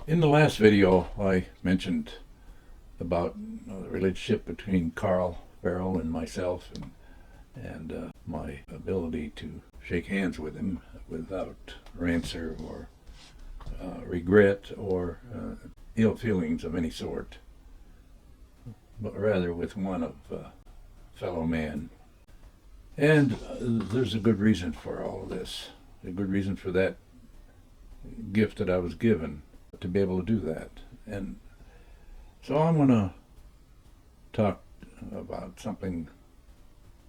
In the last video, I mentioned about the relationship between Carl Farrell and myself, and my ability to shake hands with him without rancor or regret or ill feelings of any sort, but rather with one of fellow man. And there's a good reason for all of this, a good reason for that gift that I was given to be able to do that. And so I'm going to talk about something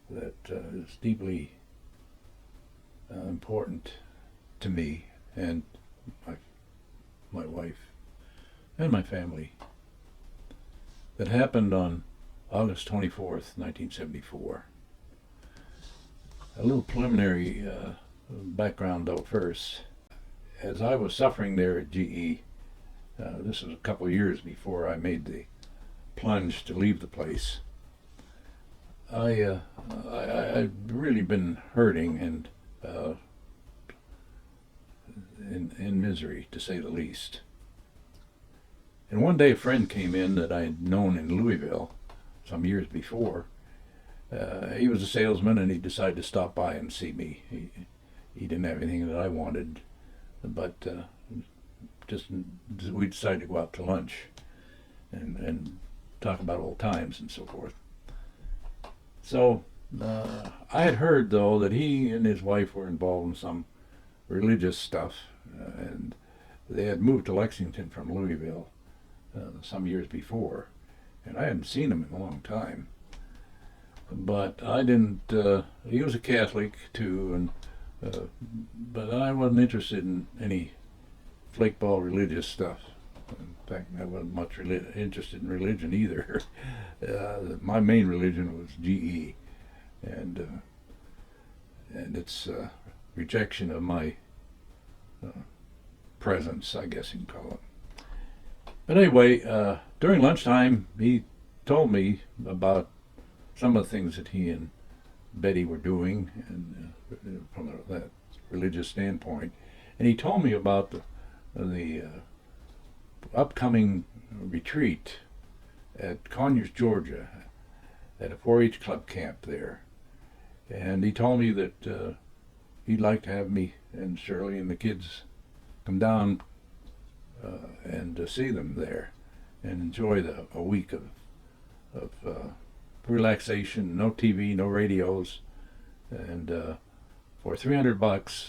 that is deeply important to me and my wife and my family, that happened on August 24th, 1974. A little preliminary background though first. As I was suffering there at GE, this was a couple of years before I made the plunge to leave the place. I'd really been hurting and in misery, to say the least. And one day a friend came in that I had known in Louisville some years before. He was a salesman, and he decided to stop by and see me. He didn't have anything that I wanted, but just we decided to go out to lunch and talk about old times and so forth. So I had heard, though, that he and his wife were involved in some religious stuff, and they had moved to Lexington from Louisville some years before, and I hadn't seen him in a long time. But I didn't. He was a Catholic too, and but I wasn't interested in any flakeball religious stuff. In fact, I wasn't much interested in religion either. My main religion was GE, and its rejection of my presence, I guess you can call it. But anyway, during lunchtime, he told me about some of the things that he and Betty were doing, and from that religious standpoint. And he told me about the upcoming retreat at Conyers, Georgia, at a 4-H club camp there. And he told me that he'd like to have me and Shirley and the kids come down and see them there and enjoy a week of relaxation, no TV, no radios, and for $300,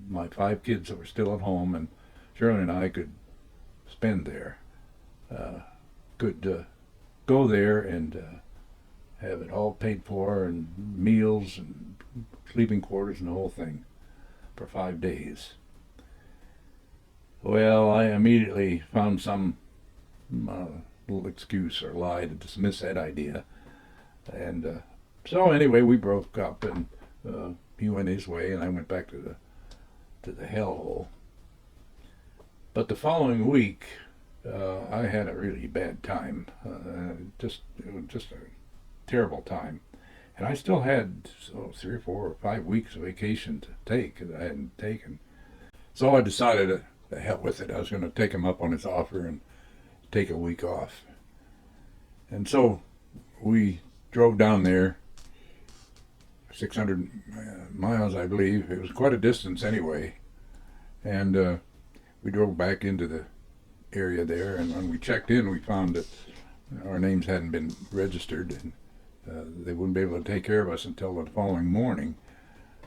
my 5 kids that were still at home, and Shirley and I could spend there, could go there and have it all paid for, and meals and sleeping quarters and the whole thing for 5 days. Well, I immediately found some little excuse or lie to dismiss that idea, and so anyway, we broke up, and he went his way, and I went back to the hellhole. But the following week, I had a really bad time. It was just a terrible time, and I still had 3 or 4 or 5 weeks of vacation to take that I hadn't taken. So I decided to hell with it. I was going to take him up on his offer and take a week off. And so we drove down there, 600 miles, I believe. It was quite a distance anyway. And we drove back into the area there, and when we checked in, we found that our names hadn't been registered, and they wouldn't be able to take care of us until the following morning.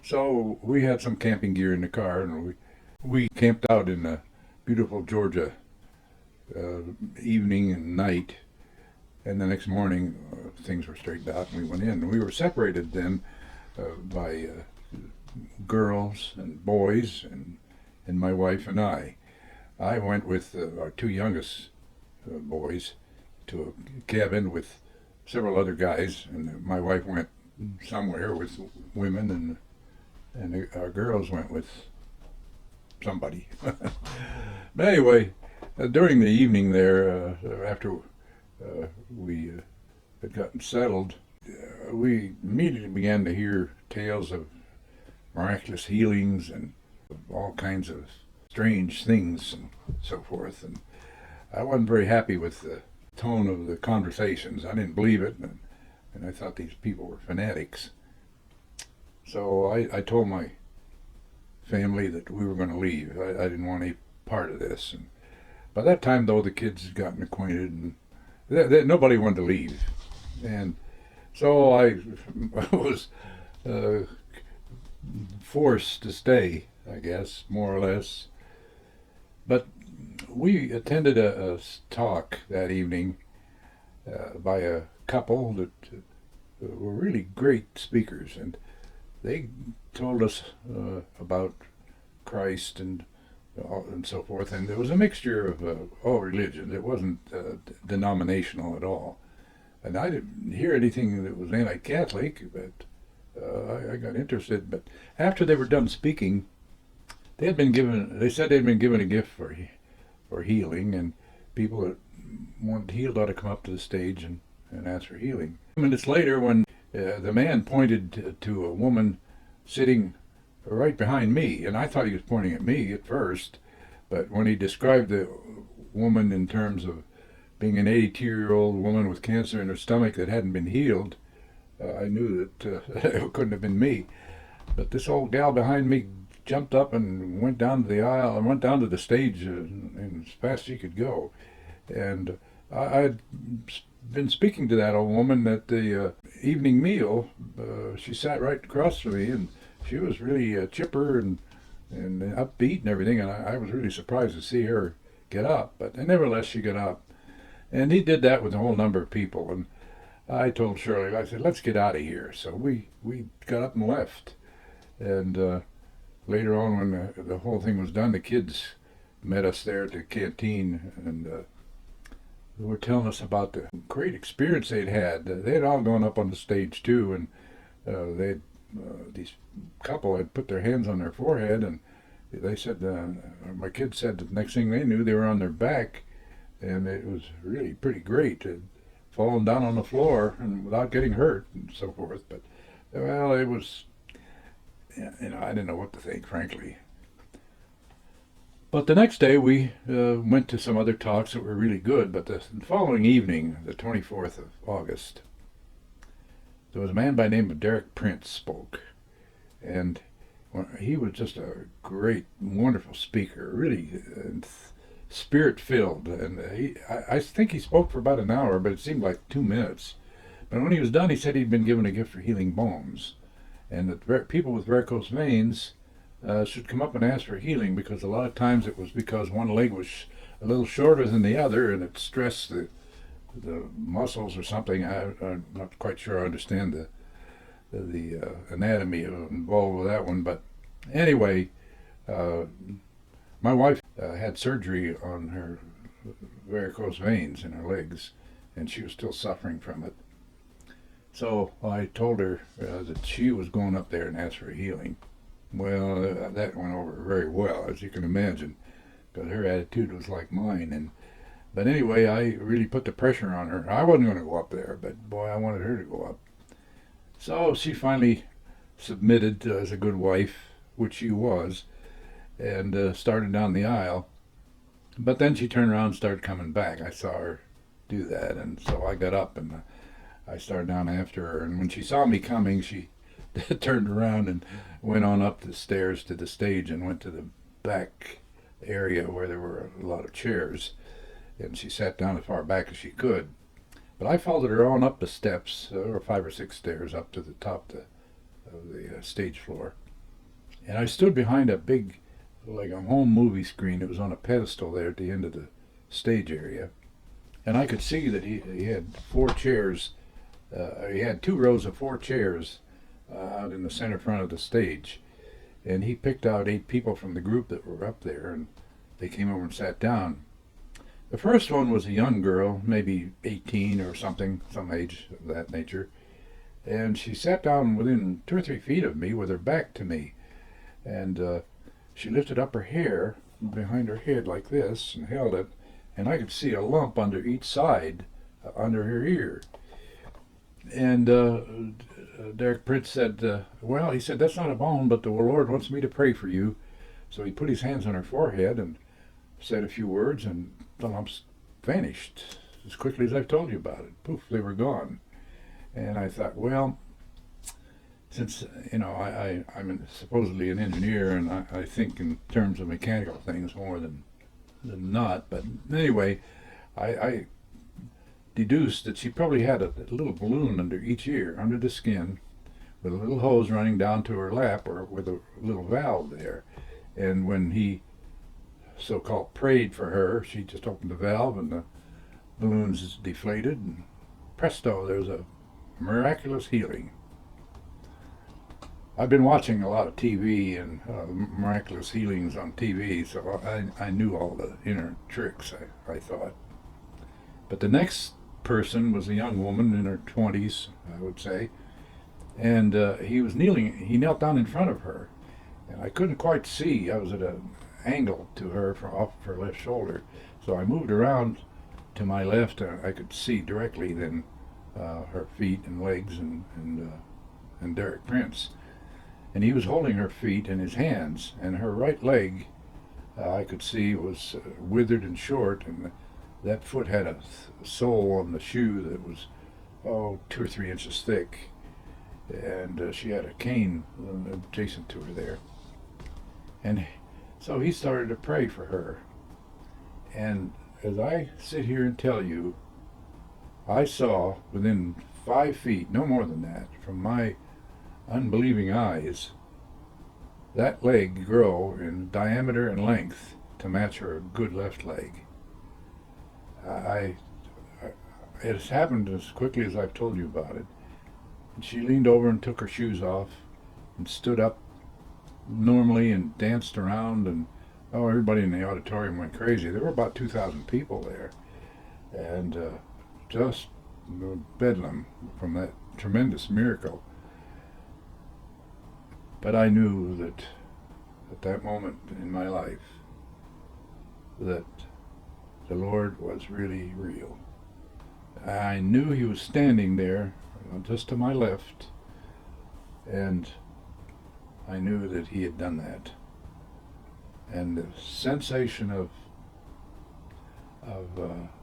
So we had some camping gear in the car, and we camped out in the beautiful Georgia evening and night, and the next morning things were straightened out and we went in. We were separated then by girls and boys, and my wife and I. I went with our 2 youngest boys to a cabin with several other guys, and my wife went somewhere with women, and our girls went with somebody. But anyway, during the evening there, after we had gotten settled, we immediately began to hear tales of miraculous healings and all kinds of strange things and so forth. And I wasn't very happy with the tone of the conversations. I didn't believe it, and I thought these people were fanatics. So I told my family that we were going to leave. I didn't want any part of this. And by that time, though, the kids had gotten acquainted, and nobody wanted to leave. And so I was forced to stay, I guess, more or less. But we attended a talk that evening by a couple that were really great speakers, and they told us about Christ and so forth, and there was a mixture of all religions. It wasn't denominational at all, and I didn't hear anything that was anti-Catholic, but I got interested. But after they were done speaking, they said they'd been given a gift for healing, and people that wanted healed ought to come up to the stage and ask for healing. Minutes later, when the man pointed to a woman sitting right behind me, and I thought he was pointing at me at first, but when he described the woman in terms of being an 82-year-old woman with cancer in her stomach that hadn't been healed, I knew that it couldn't have been me. But this old gal behind me jumped up and went down to the aisle and went down to the stage as fast as she could go. And I'd been speaking to that old woman at the evening meal. She sat right across from me, and she was really chipper and upbeat and everything, and I was really surprised to see her get up. But nevertheless, she got up. And he did that with a whole number of people. And I told Shirley, I said, let's get out of here. So we got up and left. And later on, when the whole thing was done, the kids met us there at the canteen, and they were telling us about the great experience they'd had. They'd all gone up on the stage too, and these couple had put their hands on their forehead, and they said, my kids said the next thing they knew, they were on their back, and it was really pretty great. They'd fallen down on the floor and without getting hurt and so forth. But well, it was, I didn't know what to think, frankly. But the next day we went to some other talks that were really good. But the following evening, the 24th of August, there was a man by the name of Derek Prince spoke. And he was just a great, wonderful speaker, really spirit-filled. And I think he spoke for about an hour, but it seemed like 2 minutes. But when he was done, he said he'd been given a gift for healing bones, and that people with varicose veins should come up and ask for healing, because a lot of times it was because one leg was a little shorter than the other, and it stressed the muscles or something. I'm not quite sure I understand the anatomy involved with that one, but anyway, my wife had surgery on her varicose veins in her legs, and she was still suffering from it. So I told her that she was going up there and ask for healing. Well, that went over very well, as you can imagine, because her attitude was like mine. But anyway, I really put the pressure on her. I wasn't going to go up there, but boy, I wanted her to go up. So she finally submitted as a good wife, which she was, and started down the aisle. But then she turned around and started coming back. I saw her do that, and so I got up and I started down after her. And when she saw me coming, she turned around and went on up the stairs to the stage and went to the back area where there were a lot of chairs. And she sat down as far back as she could. But I followed her on up the steps, or 5 or 6 stairs up to the top of the stage floor. And I stood behind a big, like a home movie screen. It was on a pedestal there at the end of the stage area. And I could see that he had 4 chairs. He had 2 rows of 4 chairs out in the center front of the stage. And he picked out 8 people from the group that were up there, and they came over and sat down. The first one was a young girl, maybe 18 or something, some age of that nature. And she sat down within 2 or 3 feet of me with her back to me. And she lifted up her hair behind her head like this and held it. And I could see a lump under each side, under her ear. And Derek Prince said, well, he said, that's not a bone, but the Lord wants me to pray for you. So he put his hands on her forehead and said a few words, and the lumps vanished as quickly as I've told you about it. Poof, they were gone. And I thought, well, since, I'm supposedly an engineer, and I think in terms of mechanical things more than not. But anyway, I deduced that she probably had a little balloon under each ear, under the skin, with a little hose running down to her lap, or with a little valve there. And when he so-called prayed for her, she just opened the valve and the balloons deflated, and presto, there was a miraculous healing. I've been watching a lot of TV and miraculous healings on TV, so I knew all the inner tricks, I thought. But the next person was a young woman in her 20s, I would say, and he knelt down in front of her, and I couldn't quite see. I was at an angle to her from off her left shoulder, so I moved around to my left, and I could see directly then her feet and legs and Derek Prince. And he was holding her feet in his hands, and her right leg, I could see, was withered and short, and that foot had a sole on the shoe that was, 2 or 3 inches thick, and she had a cane adjacent to her there. And so he started to pray for her. And as I sit here and tell you, I saw within 5 feet, no more than that, from my unbelieving eyes, that leg grow in diameter and length to match her good left leg. It has happened as quickly as I've told you about it. And she leaned over and took her shoes off and stood up normally and danced around, and everybody in the auditorium went crazy. There were about 2,000 people there, and just bedlam from that tremendous miracle. But I knew that at that moment in my life that the Lord was really real. I knew he was standing there just to my left, and I knew that he had done that. And the sensation of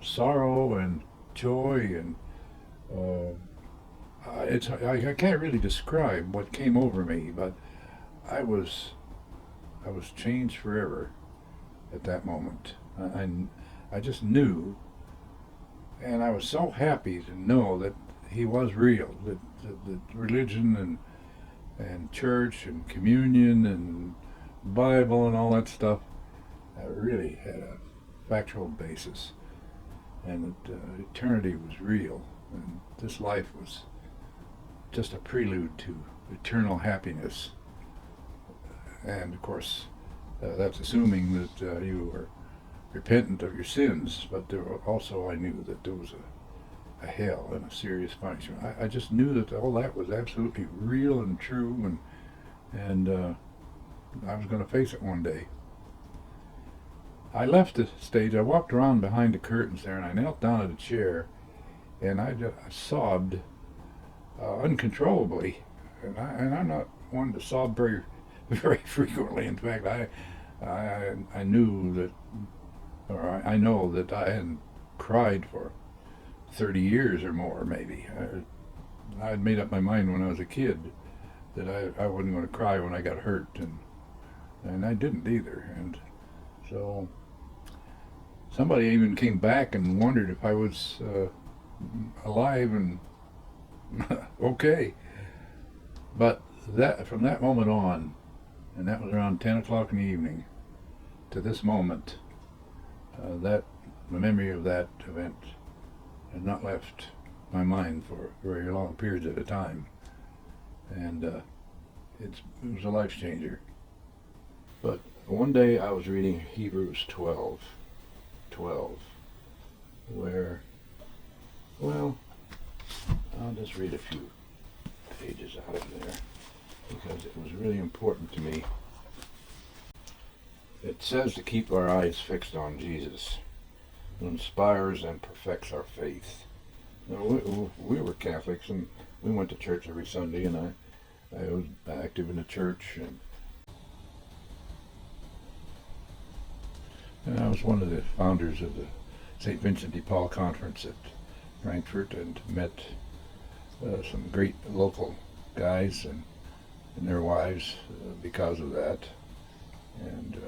sorrow and joy, and I can't really describe what came over me, but I was changed forever at that moment. I just knew, and I was so happy to know that he was real, that religion and church and communion and Bible and all that stuff really had a factual basis, and that eternity was real, and this life was just a prelude to eternal happiness. And of course, that's assuming that you were repentant of your sins, but also I knew that there was a hell and a serious punishment. I just knew that all that was absolutely real and true, and I was going to face it one day. I left the stage. I walked around behind the curtains there, and I knelt down at a chair, and I sobbed uncontrollably. And I'm not one to sob very, very frequently. In fact, I knew that, or I know that I hadn't cried for 30 years or more, maybe. I had made up my mind when I was a kid that I wasn't going to cry when I got hurt, and I didn't either. And so somebody even came back and wondered if I was alive and okay. But from that moment on, and that was around 10 o'clock in the evening, to this moment, the memory of that event had not left my mind for very long periods at a time, and it was a life changer. But one day I was reading Hebrews 12, where, well, I'll just read a few pages out of there because it was really important to me. It says to keep our eyes fixed on Jesus, who inspires and perfects our faith. Now, we were Catholics, and we went to church every Sunday, and I was active in the church. And I was one of the founders of the St. Vincent de Paul Conference at Frankfort, and met some great local guys and their wives because of that. And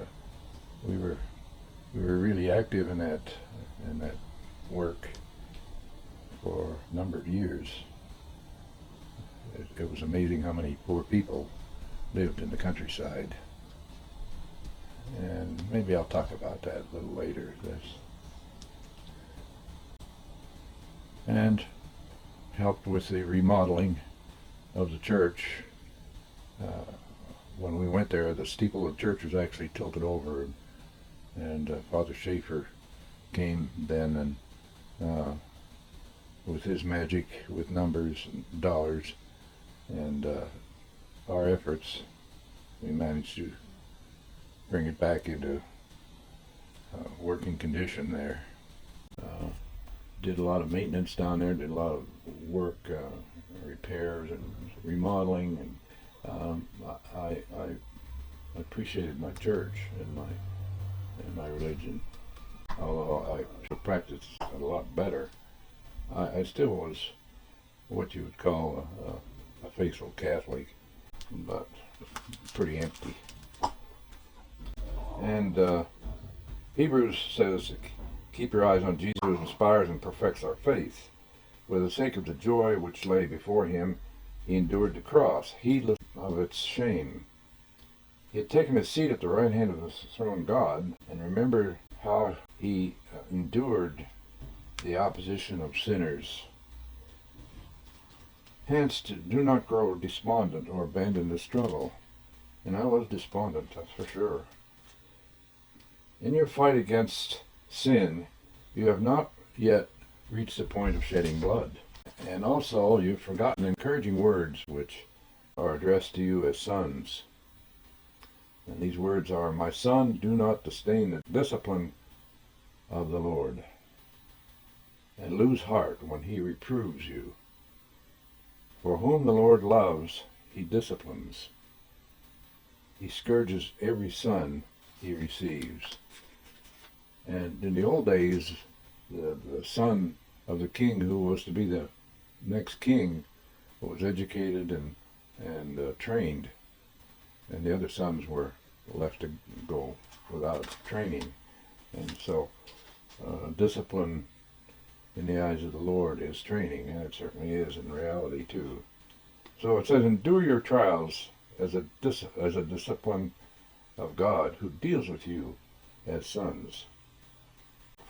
we were really active in that work for a number of years. It was amazing how many poor people lived in the countryside. And maybe I'll talk about that a little later. And helped with the remodeling of the church. When we went there, the steeple of the church was actually tilted over, and Father Schaefer came then, and with his magic, with numbers and dollars, and our efforts, we managed to bring it back into working condition there. Did a lot of maintenance down there, did a lot of work, repairs and remodeling, and I appreciated my church and my religion, although I should practice a lot better. I still was what you would call a faithful Catholic, but pretty empty. And Hebrews says, keep your eyes on Jesus, who inspires and perfects our faith. For the sake of the joy which lay before him, he endured the cross, heedless of its shame. He had taken his seat at the right hand of the throne of God, and remembered how he endured the opposition of sinners. Hence, do not grow despondent or abandon the struggle. And I was despondent, that's for sure. In your fight against sin, you have not yet reached the point of shedding blood. And also, you've forgotten encouraging words which are addressed to you as sons. And these words are, my son, do not disdain the discipline of the Lord, and lose heart when he reproves you. For whom the Lord loves, he disciplines. He scourges every son he receives. And in the old days, the son of the king who was to be the next king was educated and trained, and the other sons were left to go without training. And so discipline in the eyes of the Lord is training, and it certainly is in reality too. So it says, endure your trials as a discipline of God, who deals with you as sons.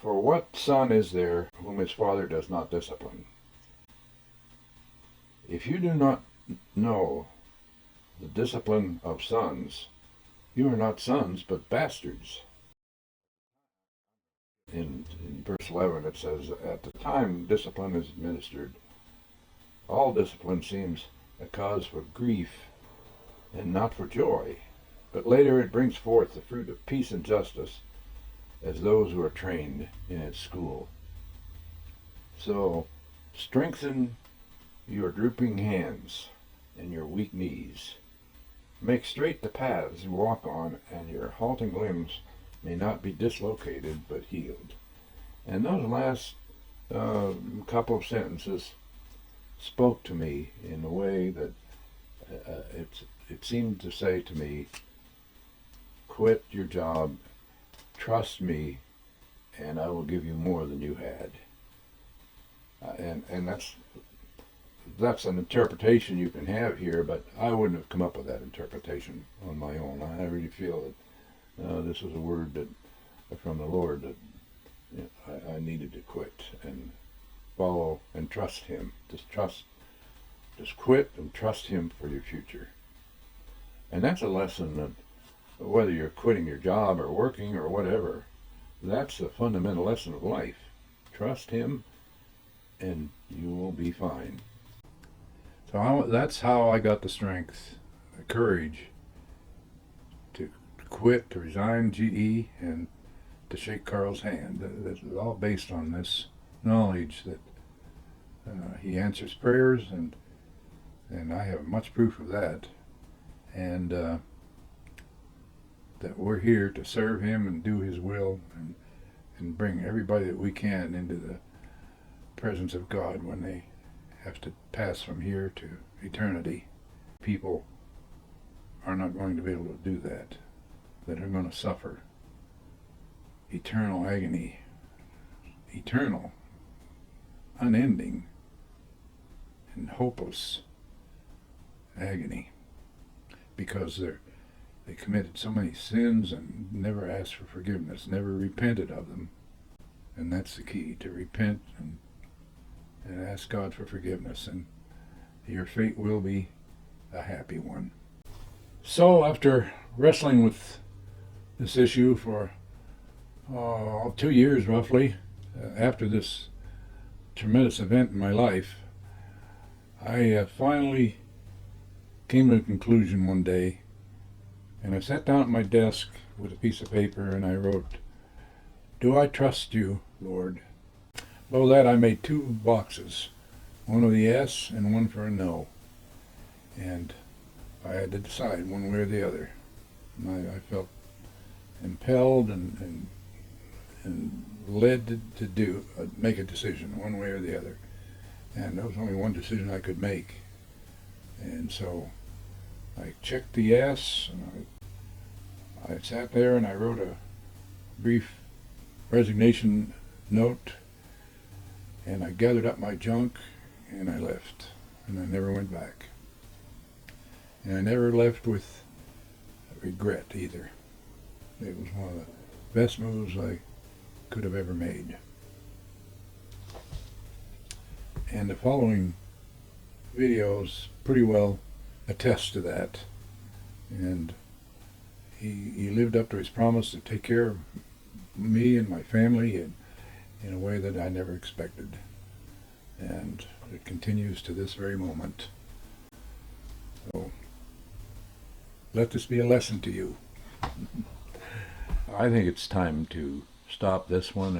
For what son is there whom his father does not discipline? If you do not know the discipline of sons, you are not sons, but bastards. In verse 11 it says, at the time discipline is administered, all discipline seems a cause for grief and not for joy, but later it brings forth the fruit of peace and justice as those who are trained in its school. So strengthen your drooping hands and your weak knees. Make straight the paths you walk on, and your halting limbs may not be dislocated but healed. And those last couple of sentences spoke to me in a way that it seemed to say to me, quit your job, trust me, and I will give you more than you had. And that's an interpretation you can have here, but I wouldn't have come up with that interpretation on my own. I really feel that this was a word that from the Lord that I needed to quit and follow and trust him. Just quit and trust him for your future. And that's a lesson that whether you're quitting your job or working or whatever, that's a fundamental lesson of life. Trust him and you will be fine. So that's how I got the strength, the courage to quit, to resign GE, and to shake Carl's hand. This is all based on this knowledge that he answers prayers, and I have much proof of that. And that we're here to serve Him and do His will, and bring everybody that we can into the presence of God when they have to pass from here to eternity. People are not going to be able to do that are going to suffer eternal agony, eternal, unending, and hopeless agony, because they committed so many sins and never asked for forgiveness, never repented of them. And that's the key, to repent and ask God for forgiveness, and your fate will be a happy one. So after wrestling with this issue for 2 years roughly, after this tremendous event in my life, I finally came to a conclusion one day, and I sat down at my desk with a piece of paper and I wrote, "Do I trust you, Lord?" Below that I made 2 boxes, one with a yes and one for a no. And I had to decide one way or the other. And I felt impelled and led to make a decision one way or the other. And there was only one decision I could make. And so I checked the yes, and I sat there and I wrote a brief resignation note, and I gathered up my junk and I left, and I never went back. And I never left with regret either. It was one of the best moves I could have ever made. And the following videos pretty well attest to that. And he lived up to his promise to take care of me and my family in a way that I never expected. And it continues to this very moment. So let this be a lesson to you. I think it's time to stop this one